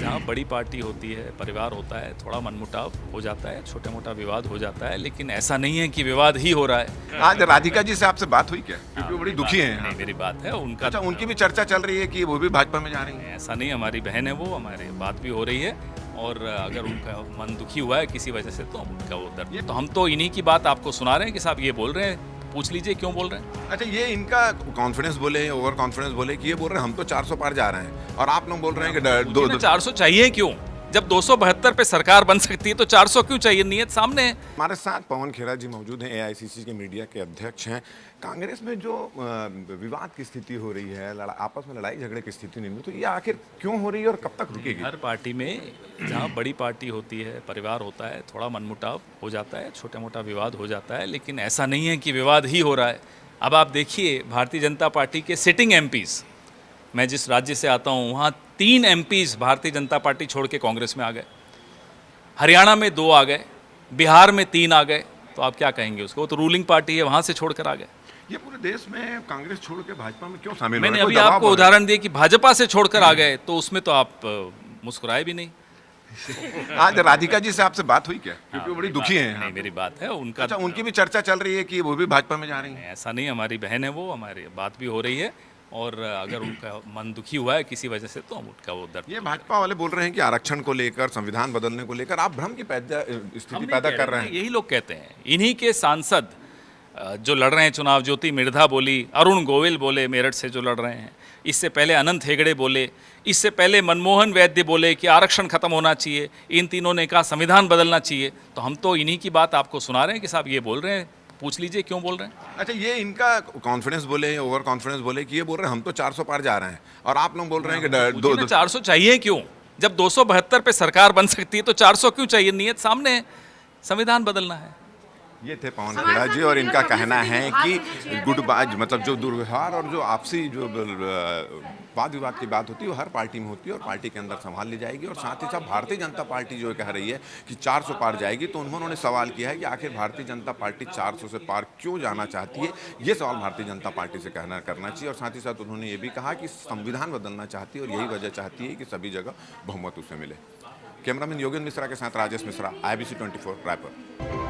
जहाँ बड़ी पार्टी होती है, परिवार होता है, थोड़ा मनमुटाव हो जाता है, छोटा मोटा विवाद हो जाता है, लेकिन ऐसा नहीं है कि विवाद ही हो रहा है। आज राधिका जी से आपसे बात हुई क्या? क्योंकि वो बड़ी मेरी दुखी बात- हैं। नहीं, मेरी बात है उनका। अच्छा, उनकी भी चर्चा चल रही है कि वो भी भाजपा में जा रही हैं। ऐसा नहीं, हमारी बहन है वो, हमारी बात भी हो रही है, और अगर उनका मन दुखी हुआ है किसी वजह से तो हम उनका वो दर्द, तो हम तो इन्हीं की बात आपको सुना रहे हैं कि साहब ये बोल रहे हैं, पूछ लीजिए क्यों बोल रहे हैं। अच्छा, ये इनका कॉन्फिडेंस बोले, ओवर कॉन्फिडेंस बोले कि ये बोल रहे हैं हम तो 400 पार जा रहे हैं, और आप लोग बोल रहे हैं कि दो 400 चाहिए क्यों? जब 272 पे सरकार बन सकती है तो 400 क्यों चाहिए? नियत सामने है। हमारे साथ पवन खेरा जी मौजूद हैं, एआईसीसी के मीडिया के अध्यक्ष हैं। कांग्रेस में जो विवाद की स्थिति हो रही है, आपस में लड़ाई झगड़े की स्थिति नहीं, तो ये आखिर क्यों हो रही है और कब तक रुकेगी? हर पार्टी में जहाँ बड़ी पार्टी होती है, परिवार होता है, थोड़ा मनमुटाव हो जाता है, छोटा मोटा विवाद हो जाता है, लेकिन ऐसा नहीं है कि विवाद ही हो रहा है। अब आप देखिए भारतीय जनता पार्टी के सिटिंग एमपीज़, मैं जिस राज्य से आता हूँ वहाँ 3 एमपीज़ भारतीय जनता पार्टी छोड़ के कांग्रेस में आ गए, हरियाणा में 2 आ गए, बिहार में 3 आ गए, तो आप क्या कहेंगे उसको? वो तो रूलिंग पार्टी है, वहाँ से छोड़कर आ गए। ये पूरे देश में कांग्रेस छोड़ के भाजपा में क्यों शामिल हो मैंने रहे हैं? अभी कोई दबाव आपको हो रहा है? उदाहरण दिया कि भाजपा से छोड़कर आ गए, तो उसमें तो आप मुस्कुराए भी नहीं। आज राधिका जी से आपसे बात हुई क्या? क्योंकि वो बड़ी दुखी हैं। नहीं, मेरी बात है उनका। अच्छा, उनकी भी चर्चा चल रही है कि वो भी भाजपा में जा रही हैं। ऐसा नहीं, हमारी बहन है वो, हमारी बात भी हो रही है, और अगर उनका मन दुखी हुआ है किसी वजह से तो हम उनका वो दर्द। ये भाजपा वाले बोल रहे हैं कि आरक्षण को लेकर, संविधान बदलने को लेकर आप भ्रम की स्थिति पैदा कर रहे हैं। यही लोग कहते हैं, इन्हीं के सांसद जो लड़ रहे हैं चुनाव, ज्योति मिर्धा बोली, अरुण गोविल बोले मेरठ से जो लड़ रहे हैं, इससे पहले अनंत हेगड़े बोले, इससे पहले मनमोहन वैद्य बोले कि आरक्षण खत्म होना चाहिए, इन तीनों ने कहा संविधान बदलना चाहिए, तो हम तो इन्हीं की बात आपको सुना रहे हैं कि साहब ये बोल रहे हैं, पूछ लीजिए क्यों बोल रहे हैं। अच्छा, ये इनका कॉन्फिडेंस बोले, ओवर कॉन्फिडेंस बोले कि ये बोल रहे हैं हम तो 400 पार जा रहे हैं, और आप लोग बोल रहे हैं कि 400 चाहिए क्यों? जब 272 पे सरकार बन सकती है तो 400 क्यों चाहिए? नियत सामने है, संविधान बदलना है। ये थे पवन खेड़ा जी, और इनका कहना है कि गुटबाज, मतलब जो दुर्व्यवहार और जो आपसी जो वाद विवाद की बात होती है वो हर पार्टी में होती है, और पार्टी के अंदर संभाल ली जाएगी। और साथ ही साथ भारतीय जनता पार्टी जो कह रही है कि 400 पार जाएगी, तो उन्होंने सवाल किया है कि आखिर भारतीय जनता पार्टी 400 से पार क्यों जाना चाहती है। ये सवाल भारतीय जनता पार्टी से करना चाहिए। और साथ ही साथ उन्होंने ये भी कहा कि संविधान बदलना चाहती है, और यही वजह चाहती है कि सभी जगह बहुमत उसे मिले। कैमरामैन योगेंद्र मिश्रा के साथ राजेश मिश्रा, IBC 24 रायपुर।